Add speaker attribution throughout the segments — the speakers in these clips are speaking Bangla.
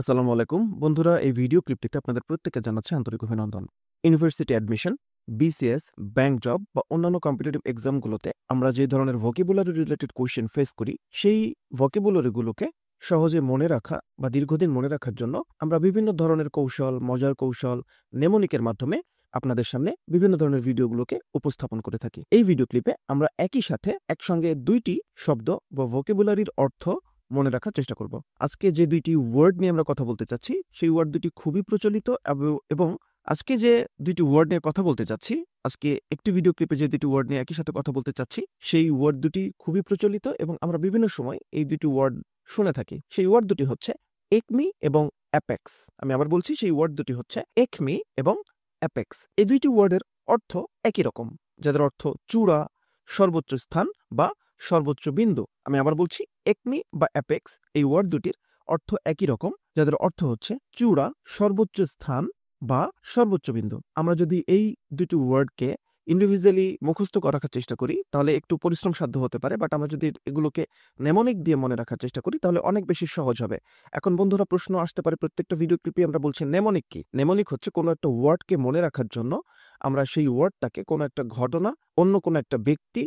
Speaker 1: আসসালামু আলাইকুম বন্ধুরা, এই ভিডিও ক্লিপটিতে আপনাদের প্রত্যেককে জানাচ্ছি আন্তরিক অভিনন্দন। University admission, BCS, bank job বা অন্যান্য কম্পিটিটিভ এক্সামগুলোতে আমরা যে ধরনের ভোকাবুলারি রিলেটেড কোয়েশ্চেন ফেস করি, সেই ভোকাবুলারিগুলোকে সহজে মনে রাখা বা দীর্ঘদিন মনে রাখার জন্য আমরা বিভিন্ন ধরনের কৌশল, মজার কৌশল, নেমোনিকের মাধ্যমে আপনাদের সামনে বিভিন্ন ধরনের ভিডিওগুলোকে উপস্থাপন করে থাকি। এই ভিডিও ক্লিপে আমরা একই সাথে একসঙ্গে দুইটি শব্দ বা ভোকাবুলারির অর্থ মনে রাখার চেষ্টা করব। আজকে যে দুইটি ওয়ার্ড নিয়ে আমরা কথা বলতে চাচ্ছি, সেই ওয়ার্ড দুটি খুবই প্রচলিত এবং আজকে যে দুইটি ওয়ার্ড নিয়ে কথা বলতে চাচ্ছি, আজকে একটি ভিডিও ক্লিপে যে দুটি ওয়ার্ড নিয়ে একই সাথে কথা বলতে চাচ্ছি, সেই ওয়ার্ড দুটি খুবই প্রচলিত এবং আমরা বিভিন্ন সময় এই দুটি ওয়ার্ড শুনে থাকি। সেই ওয়ার্ড দুটি হচ্ছে একমি এবং অ্যাপেক্স। আমি আবার বলছি, সেই ওয়ার্ড দুটি হচ্ছে একমি এবং অ্যাপেক্স। এই দুইটি ওয়ার্ডের অর্থ একই রকম, যাদের অর্থ চূড়া, সর্বোচ্চ স্থান বা সর্বোচ্চ বিন্দু। আমি আবার বলছি, একমি বা অ্যাপেক্স এই ওয়ার্ড দুটির অর্থ একই রকম, যাদের অর্থ হচ্ছে চূড়া, সর্বোচ্চ স্থান বা সর্বোচ্চ বিন্দু। আমরা যদি এই দুটি ওয়ার্ডকে ইন্ডিভিজুয়ালি মুখস্থ রাখার চেষ্টা করি তাহলে একটু পরিশ্রম সাধ্য হতে পারে, বাট আমরা যদি এগুলোকে নেমোনিক দিয়ে মনে রাখার চেষ্টা করি তাহলে অনেক বেশি সহজ হবে। এখন বন্ধুরা, প্রশ্ন আসতে পারে, প্রত্যেকটা ভিডিও ক্লিপে আমরা বলছি নেমোনিক কি। নেমোনিক হচ্ছে কোনো একটা ওয়ার্ডকে মনে রাখার জন্য আমরা সেই ওয়ার্ডটাকে কোনো একটা ঘটনা, অন্য কোনো একটা ব্যক্তি,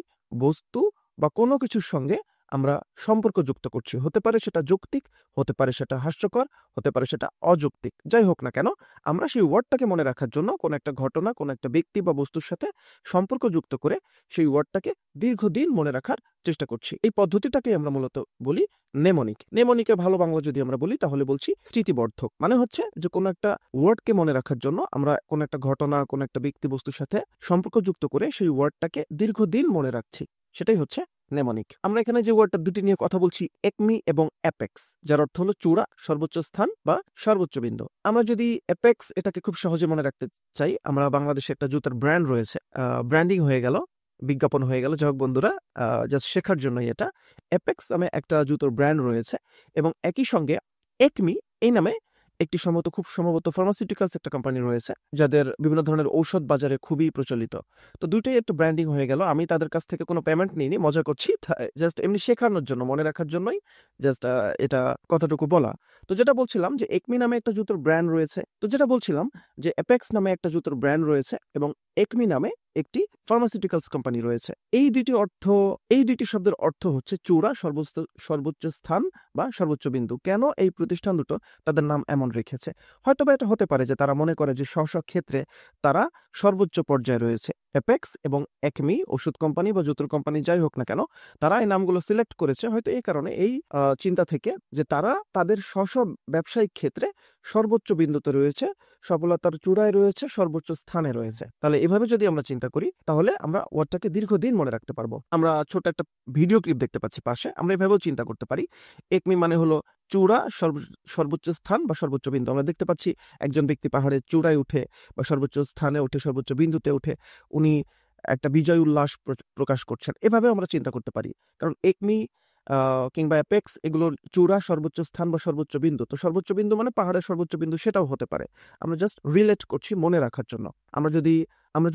Speaker 1: বস্তু বা কোনো কিছুর সঙ্গে আমরা সম্পর্ক যুক্ত করছি। হতে পারে সেটা যৌক্তিক, হতে পারে সেটা হাস্যকর, হতে পারে সেটা অযৌক্তিক। যাই হোক না কেন, আমরা সেই ওয়ার্ডটাকে মনে রাখার জন্য কোনো একটা ঘটনা, কোনো একটা ব্যক্তি বা বস্তুর সাথে সম্পর্ক যুক্ত করে সেই ওয়ার্ডটাকে দীর্ঘদিন মনে রাখার চেষ্টা করছি। এই পদ্ধতিটাকে আমরা মূলত বলি নেমোনিক। নেমোনিকের ভালো বাংলা যদি আমরা বলি তাহলে বলছি স্মৃতিবর্ধক। মানে হচ্ছে যে কোনো একটা ওয়ার্ডকে মনে রাখার জন্য আমরা কোনো একটা ঘটনা, কোনো একটা ব্যক্তি বস্তুর সাথে সম্পর্ক যুক্ত করে সেই ওয়ার্ডটাকে দীর্ঘদিন মনে রাখছি, সেটাই হচ্ছে নেমোনিক। আমরা এখানে যে ওয়ার্ডটা দুটি নিয়ে কথা বলছি, একমি এবং অ্যাপেক্স, যার অর্থ হলো চূড়া, সর্বোচ্চ স্থান বা সর্বোচ্চ বিন্দু। আমরা যদি অ্যাপেক্স এটাকে খুব সহজে মনে রাখতে চাই, আমরা বাংলাদেশে একটা জুতার ব্র্যান্ড রয়েছে, ব্র্যান্ডিং হয়ে গেল, বিজ্ঞাপন হয়ে গেল, যাই হোক বন্ধুরা, জাস্ট শেখার জন্যই এটা। অ্যাপেক্স নামে একটা জুতোর ব্র্যান্ড রয়েছে এবং একই সঙ্গে একমি এই নামে একটি খুব সম্ভবত ফার্মাসিউটিক্যালস একটা কোম্পানি রয়েছে, যাদের বিভিন্ন ধরনের ঔষধ বাজারে খুবই প্রচলিত। তো দুইটাই একটু ব্র্যান্ডিং হয়ে গেল। আমি তাদের কাছ থেকে কোনো পেমেন্ট নিইনি, মজা করছি, জাস্ট এমনি শেখানোর জন্য, মনে রাখার জন্যই জাস্ট এটা কথাটুকু বলা। তো যেটা বলছিলাম যে একমি নামে একটা জুতোর ব্র্যান্ড রয়েছে, তো যেটা বলছিলাম যে অ্যাপেক্স নামে একটা জুতোর ব্র্যান্ড রয়েছে এবং একমি নামে একটি ফার্মাসিউটিক্যালস কোম্পানি রয়েছে। এই দুইটি শব্দের অর্থ হচ্ছে চূড়া, সর্বোচ্চ স্থান বা সর্বোচ্চ বিন্দু। কেন এই প্রতিষ্ঠান দুটো তাদের নাম এমন রেখেছে? হয়তোবা এটা হতে পারে যে তারা মনে করে যে স্ব ক্ষেত্রে তারা সর্বোচ্চ পর্যায়ে রয়েছে। অ্যাপেক্স এবং একমি, ওষুধ কোম্পানি বা জুতোর কোম্পানি যাই হোক না কেন, তারা এই নামগুলো সিলেক্ট করেছে হয়তো এই কারণে, এই চিন্তা থেকে যে তারা তাদের ব্যবসায়িক ক্ষেত্রে সর্বোচ্চ বিন্দুতে রয়েছে, সফলতার চূড়ায় রয়েছে, সর্বোচ্চ স্থানে রয়েছে। তাহলে এভাবে যদি আমরা চিন্তা করি তাহলে আমরা ওয়ার্ডটাকে দীর্ঘদিন মনে রাখতে পারবো। আমরা ছোট একটা ভিডিও ক্লিপ দেখতে পাচ্ছি পাশে, আমরা এভাবেও চিন্তা করতে পারি। একমি মানে হলো চূড়া, সর্বোচ্চ স্থান বা সর্বোচ্চ বিন্দু। আমরা দেখতে পাচ্ছি একজন ব্যক্তি পাহাড়ের চূড়ায় উঠে বা সর্বোচ্চ স্থানে উঠে, সর্বোচ্চ বিন্দুতে উঠে উনি একটা বিজয় উল্লাস প্রকাশ করছেন। এভাবে আমরা চিন্তা করতে পারি, কারণ একমি কিংবা অ্যাপেক্স এগুলোর চূড়া, সর্বোচ্চ স্থান বা সর্বোচ্চ বিন্দু। তো সর্বোচ্চ বিন্দু মানে পাহাড়ের সর্বোচ্চ বিন্দু, সেটাও হতে পারে। আমরা জাস্ট রিলেট করছি মনে রাখার জন্য। আমরা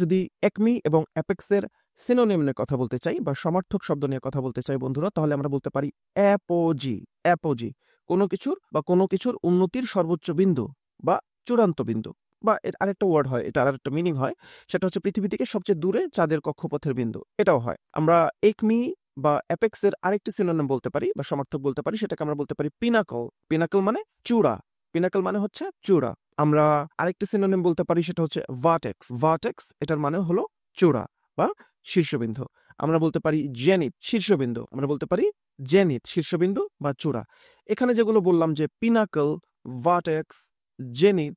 Speaker 1: যদি একমি এবং অ্যাপেক্সের সিনোনিম নিয়ে কথা বলতে চাই বা সমার্থক শব্দ নিয়ে কথা বলতে চাই বন্ধুরা, তাহলে আমরা বলতে পারি অ্যাপোজি। কোনো কিছুর উন্নতির সর্বোচ্চ বিন্দু বা চূড়ান্ত বিন্দু। বা এর আরেকটা ওয়ার্ড হয়, এটা আরেকটা মিনিং হয়, সেটা হচ্ছে পৃথিবী থেকে সবচেয়ে দূরে চাঁদের কক্ষপথের বিন্দু, এটাও হয়। আমরা একমি বা অ্যাপেক্সের আরেকটি সিনোনিম বলতে পারি বা সমার্থক বলতে পারি, সেটাকে আমরা বলতে পারি পিনাকল মানে চূড়া। পিনাকল মানে হচ্ছে চূড়া। আমরা আরেকটি সিনোনিম বলতে পারি, সেটা হচ্ছে ভার্টেক্স, এটার মানে হলো চূড়া বা শীর্ষবিন্দু। আমরা বলতে পারি জেনিথ, শীর্ষবিন্দু। আমরা বলতে পারি জেনিথ, শীর্ষবিন্দু বা চূড়া। এখানে যেগুলো বললাম যে পিনাকল, ভার্টেক্স, জেনিথ,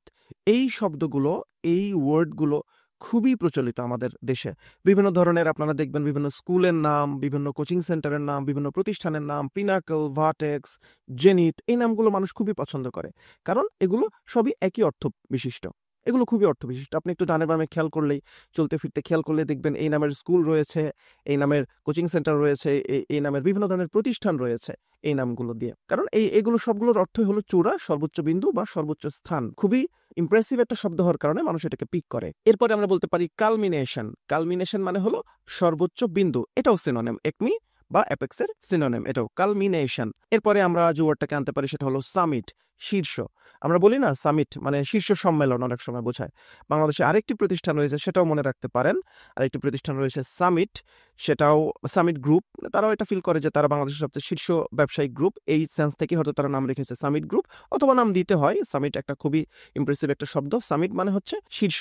Speaker 1: এই শব্দগুলো, এই ওয়ার্ডগুলো খুবই প্রচলিত আমাদের দেশে। বিভিন্ন ধরনের আপনারা দেখবেন বিভিন্ন স্কুলের নাম, বিভিন্ন কোচিং সেন্টারের নাম, বিভিন্ন প্রতিষ্ঠানের নাম, পিনাকল, ভার্টেক্স, জেনিথ, এই নামগুলো মানুষ খুবই পছন্দ করে, কারণ এগুলো সবই একই অর্থ বিশিষ্ট। এগুলো খুবই অর্থ বিশিষ্ট। আপনি একটু ডানে বামে খেয়াল করলেই, চলতে ফিরতে খেয়াল করলে দেখবেন এই নামের স্কুল রয়েছে, এই নামের কোচিং সেন্টার রয়েছে, এই নামের বিভিন্ন ধরনের প্রতিষ্ঠান রয়েছে এই নামগুলো দিয়ে। কারণ এগুলো সবগুলোর অর্থই হলো চূড়া, সর্বোচ্চ বিন্দু বা সর্বোচ্চ স্থান। খুবই ইমপ্রেসিভ একটা শব্দ হওয়ার কারণে মানুষ এটাকে পিক করে। এরপরে আমরা বলতে পারি কালমিনেশন মানে হলো সর্বোচ্চ বিন্দু। এটাও সিনোনিম একমি বা অ্যাপেক্সের সিনোনিম, এটাও কালমিনেশন। এরপরে আমরা যে ওয়ার্ডটাকে আনতে পারি সেটা হলো সামিট, শীর্ষ। আমরা বলি না সামিট মানে শীর্ষ সম্মেলন অনেক সময় বোঝায়। বাংলাদেশে আরেকটি প্রতিষ্ঠান রয়েছে, সেটাও মনে রাখতে পারেন। আরেকটি প্রতিষ্ঠান রয়েছে সামিট, সেটাও সামিট গ্রুপ। তারাও এটা ফিল করে যে তারা বাংলাদেশের সবচেয়ে শীর্ষ ব্যবসায়িক গ্রুপ, এই সেন্স থেকে হয়তো তারা নাম রেখেছে সামিট গ্রুপ, অথবা নাম দিতে হয়। সামিট একটা খুবই ইমপ্রেসিভ একটা শব্দ। সামিট মানে হচ্ছে শীর্ষ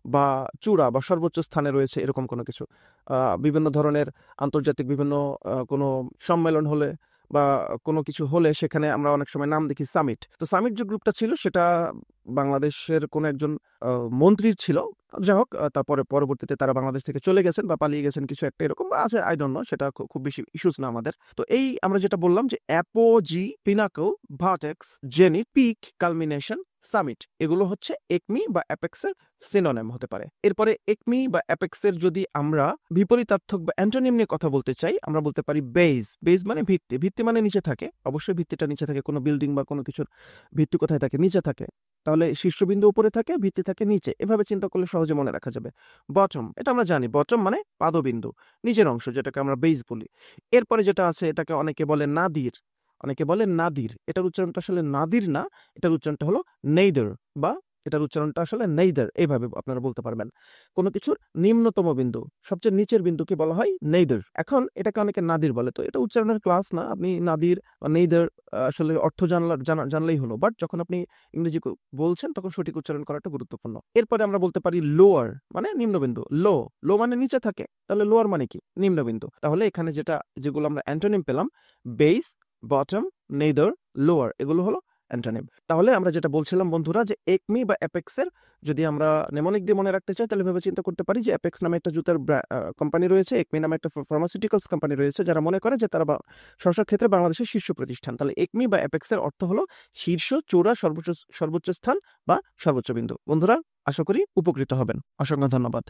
Speaker 1: বা চূড়া বা সর্বোচ্চ স্থানে রয়েছে এরকম কোনো কিছু। বিভিন্ন ধরনের আন্তর্জাতিক বিভিন্ন কোনো সম্মেলন হলে বা কোনো কিছু হলে সেখানে আমরা অনেক সময় নাম দেখি সামিট। তো সামিট যে গ্রুপটা ছিল সেটা বাংলাদেশের কোনো একজন মন্ত্রীর ছিল। যাই হোক, তারপরে পরবর্তীতে তারা বাংলাদেশ থেকে চলে গেছেন বা পালিয়ে গেছেন, কিছু একটা এরকম আছে, আই ডোন্ট নো, সেটা খুব বেশি ইস্যুস না আমাদের। তো এই আমরা যেটা বললাম যে apogee, pinnacle, vertex, zenith, peak, culmination, summit, এগুলো হচ্ছে একমি বা অ্যাপেক্সের সিনোনিম হতে পারে। এরপরে একমি বা অ্যাপেক্সের যদি আমরা বিপরীতার্থক বা অ্যান্টোনিম নিয়ে কথা বলতে চাই, আমরা বলতে পারি বেজ। বেজ মানে ভিত্তি, ভিত্তি মানে নিচে থাকে, অবশ্যই ভিত্তিটা নিচে থাকে। কোনো বিল্ডিং বা কোনো কিছুর ভিত্তি কোথায় থাকে? নিচে থাকে। তাহলে শীর্ষবিন্দু উপরে থাকে, ভিত্তি থাকে নিচে। এভাবে চিন্তা করলে সহজে মনে রাখা যাবে। বটম, এটা আমরা জানি, বটম মানে পাদবিন্দু, নিচের অংশ, যেটাকে আমরা বেজ বলি। এরপরে যেটা আছে এটাকে অনেকে বলে নাদির, অনেকে বলে নাদির। এটার উচ্চারণটা আসলে নাদির না, এটার উচ্চারণটা হলো নেইদার, বা এটার উচ্চারণটা আসলে নেইদার, এইভাবে আপনারা বলতে পারবেন। কোনো কিছুর নিম্নতম বিন্দু, সবচেয়ে নিচের বিন্দুকে বলা হয় নেইদার। এখন এটাকে অনেকে নাদির বলে, তো এটা উচ্চারণের ক্লাস না। আপনি নাদির বা নেইদার আসলে অর্থ জানলেই হলো, বাট যখন আপনি ইংরেজি বলছেন তখন সঠিক উচ্চারণ করাটা গুরুত্বপূর্ণ। এরপরে আমরা বলতে পারি লোয়ার, মানে নিম্নবিন্দু। লো, লো মানে নিচে থাকে, তাহলে লোয়ার মানে কি? নিম্নবিন্দু। তাহলে এখানে যেগুলো আমরা অ্যান্টোনিম পেলাম, বেস, বটম, নেইদার, লোয়ার, এগুলো হলো অ্যান্টোনিম। তাহলে আমরা যেটা বলছিলাম বন্ধুরা, যে একমি বা অ্যাপেক্সের যদি আমরা নেমোনিক দিয়ে মনে রাখতে চাই, তাহলে ভেবে চিন্তা করতে পারি যে অ্যাপেক্স নামে একটা জুতার কোম্পানি রয়েছে, একমি নামে একটা ফার্মাসিউটিক্যালস কোম্পানি রয়েছে, যারা মনে করে যে তারা ব্যবসার ক্ষেত্রে বাংলাদেশের শীর্ষ প্রতিষ্ঠান। তাহলে একমি বা অ্যাপেক্সের অর্থ হলো শীর্ষ, চূড়া, সর্বোচ্চ স্থান বা সর্বোচ্চ বিন্দু। বন্ধুরা, আশা করি উপকৃত হবেন। অসংখ্য ধন্যবাদ।